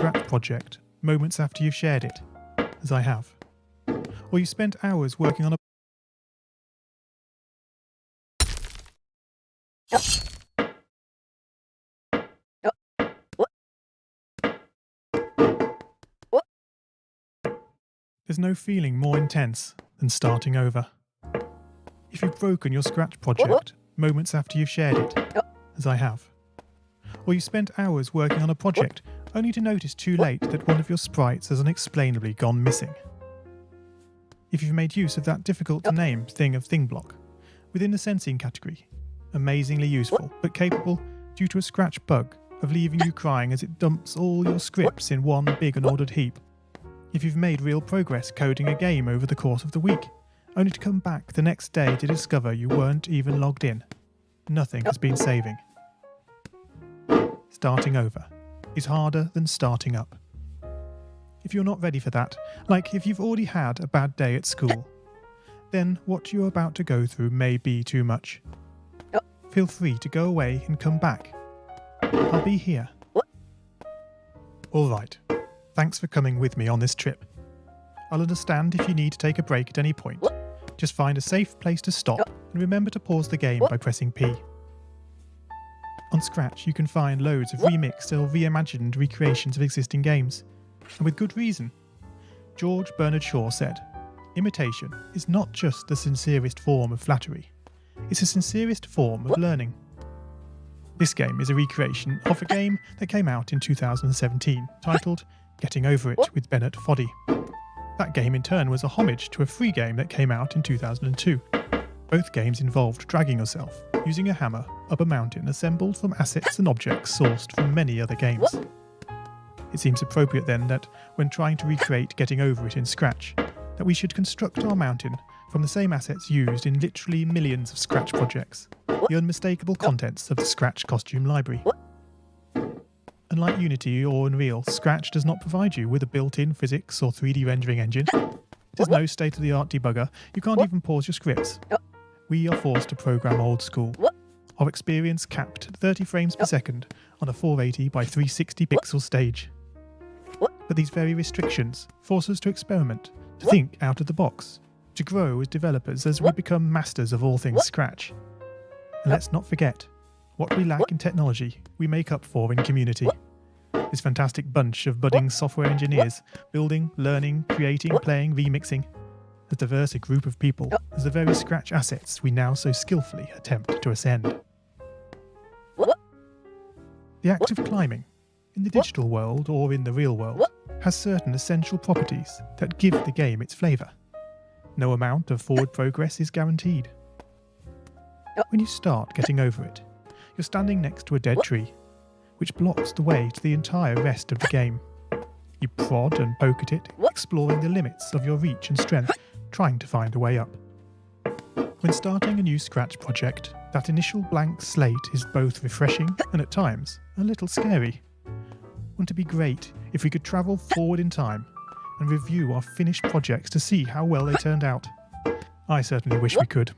scratch project moments after you've shared it, as I have. Or you spent hours working on a There's no feeling more intense than starting over. If you've broken your scratch project moments after you've shared it, as I have. Or you spent hours working on a project only to notice too late that one of your sprites has unexplainably gone missing. If you've made use of that difficult to name thing of thing block within the sensing category, amazingly useful but capable due to a scratch bug of leaving you crying as it dumps all your scripts in one big unordered heap. If you've made real progress coding a game over the course of the week, only to come back the next day to discover you weren't even logged in. Nothing has been saving. Starting over is harder than starting up. If you're not ready for that, like if you've already had a bad day at school, then what you're about to go through may be too much. Feel free to go away and come back. I'll be here. Alright, thanks for coming with me on this trip. I'll understand if you need to take a break at any point. Just find a safe place to stop and remember to pause the game by pressing P. On Scratch you can find loads of remixed or reimagined recreations of existing games, and with good reason. George Bernard Shaw said, "Imitation is not just the sincerest form of flattery, it's the sincerest form of learning." This game is a recreation of a game that came out in 2017, titled Getting Over It with Bennett Foddy. That game in turn was a homage to a free game that came out in 2002. Both games involved dragging yourself, using a hammer, up a mountain assembled from assets and objects sourced from many other games. It seems appropriate then that, when trying to recreate Getting Over It in Scratch, that we should construct our mountain from the same assets used in literally millions of Scratch projects, the unmistakable contents of the Scratch costume library. Unlike Unity or Unreal, Scratch does not provide you with a built-in physics or 3D rendering engine. There's no state-of-the-art debugger, you can't even pause your scripts. We are forced to program old school. Our experience capped at 30 frames per second on a 480 by 360 pixel stage. But these very restrictions force us to experiment, to think out of the box, to grow as developers as we become masters of all things Scratch. And let's not forget, what we lack in technology, we make up for in community. This fantastic bunch of budding software engineers, building, learning, creating, playing, remixing. As diverse a group of people as the very Scratch assets we now so skillfully attempt to ascend. The act of climbing, in the digital world or in the real world, has certain essential properties that give the game its flavour. No amount of forward progress is guaranteed. When you start Getting Over It, you're standing next to a dead tree, which blocks the way to the entire rest of the game. You prod and poke at it, exploring the limits of your reach and strength, trying to find a way up. When starting a new Scratch project, that initial blank slate is both refreshing and at times a little scary. Wouldn't it be great if we could travel forward in time and review our finished projects to see how well they turned out? I certainly wish we could.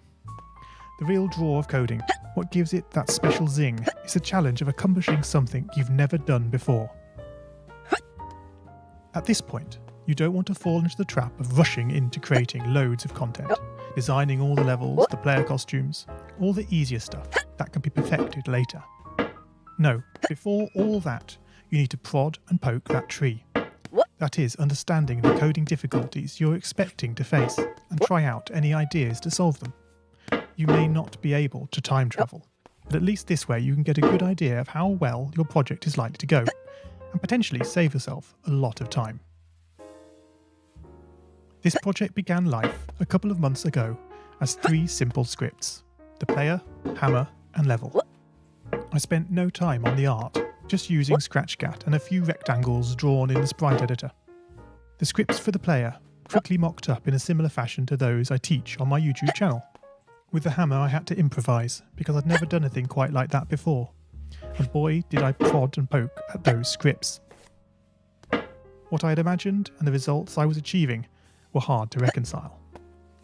The real draw of coding, what gives it that special zing, is the challenge of accomplishing something you've never done before. At this point, you don't want to fall into the trap of rushing into creating loads of content, designing all the levels, the player costumes, all the easier stuff that can be perfected later. No, before all that, you need to prod and poke that tree. That is, understanding the coding difficulties you're expecting to face and try out any ideas to solve them. You may not be able to time travel, but at least this way you can get a good idea of how well your project is likely to go, and potentially save yourself a lot of time. This project began life a couple of months ago as 3 simple scripts: the player, hammer, and level. I spent no time on the art, just using ScratchGat and a few rectangles drawn in the sprite editor. The scripts for the player quickly mocked up in a similar fashion to those I teach on my YouTube channel. With the hammer I had to improvise because I'd never done anything quite like that before, and boy did I prod and poke at those scripts. What I had imagined and the results I was achieving were hard to reconcile.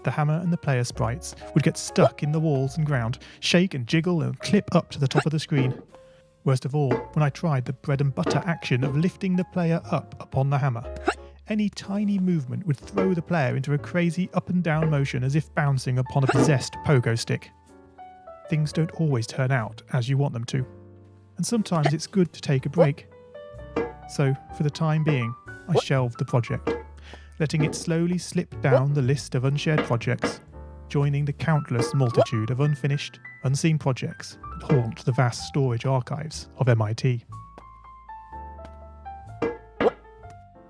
The hammer and the player sprites would get stuck in the walls and ground, shake and jiggle and clip up to the top of the screen. Worst of all, when I tried the bread and butter action of lifting the player up upon the hammer, any tiny movement would throw the player into a crazy up and down motion as if bouncing upon a possessed pogo stick. Things don't always turn out as you want them to, and sometimes it's good to take a break. So, for the time being, I shelved the project, letting it slowly slip down the list of unshared projects, joining the countless multitude of unfinished, unseen projects that haunt the vast storage archives of MIT.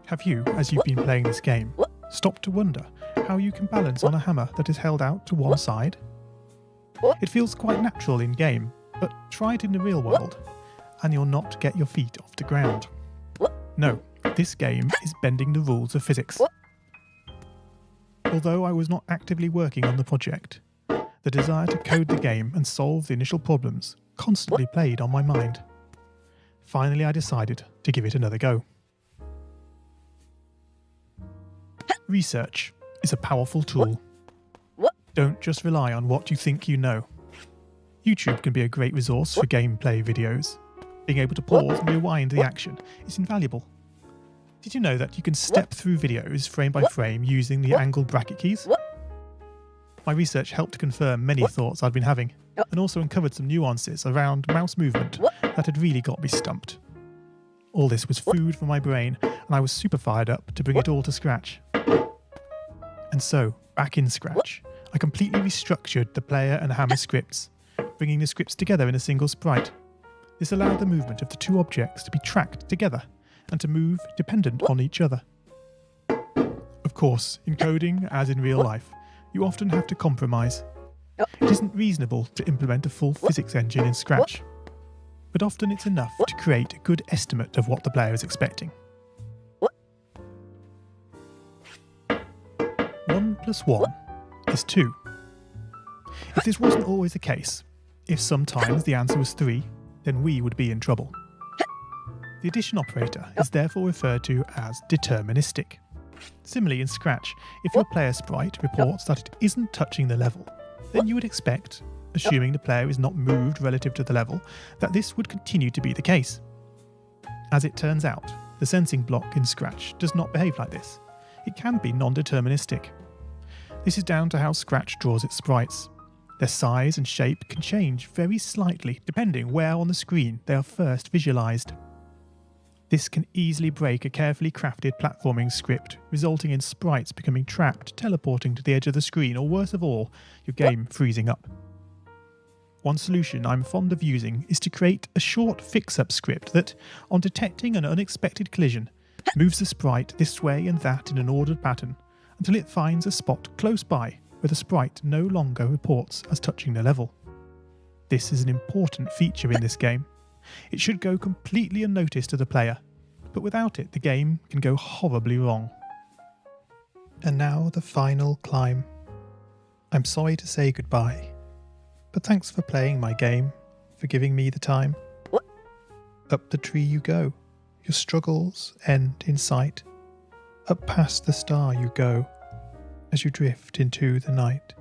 Have you, as you've been playing this game, stopped to wonder how you can balance on a hammer that is held out to one side? It feels quite natural in game, but try it in the real world, and you'll not get your feet off the ground. No, this game is bending the rules of physics. Although I was not actively working on the project, the desire to code the game and solve the initial problems constantly played on my mind. Finally, I decided to give it another go. Research is a powerful tool. Don't just rely on what you think you know. YouTube can be a great resource for gameplay videos. Being able to pause and rewind the action is invaluable. Did you know that you can step through videos frame by frame using the angled bracket keys? My research helped to confirm many thoughts I'd been having, and also uncovered some nuances around mouse movement that had really got me stumped. All this was food for my brain, and I was super fired up to bring it all to scratch. And so, back in Scratch, I completely restructured the player and hammer scripts, bringing the scripts together in a single sprite. This allowed the movement of the two objects to be tracked together and to move dependent on each other. Of course, in coding, as in real life, you often have to compromise. It isn't reasonable to implement a full physics engine in Scratch, but often it's enough to create a good estimate of what the player is expecting. 1 + 1 is 2. If this wasn't always the case, if sometimes the answer was 3, then we would be in trouble. The addition operator is therefore referred to as deterministic. Similarly in Scratch, if your player sprite reports that it isn't touching the level, then you would expect, assuming the player is not moved relative to the level, that this would continue to be the case. As it turns out, the sensing block in Scratch does not behave like this. It can be non-deterministic. This is down to how Scratch draws its sprites. Their size and shape can change very slightly depending where on the screen they are first visualized. This can easily break a carefully crafted platforming script, resulting in sprites becoming trapped, teleporting to the edge of the screen, or worse of all, your game freezing up. One solution I'm fond of using is to create a short fix-up script that, on detecting an unexpected collision, moves the sprite this way and that in an ordered pattern until it finds a spot close by where the sprite no longer reports as touching the level. This is an important feature in this game. It should go completely unnoticed to the player, but without it the game can go horribly wrong. And now the final climb. I'm sorry to say goodbye, but thanks for playing my game, for giving me the time. Up the tree you go, your struggles end in sight. Up past the star you go, as you drift into the night.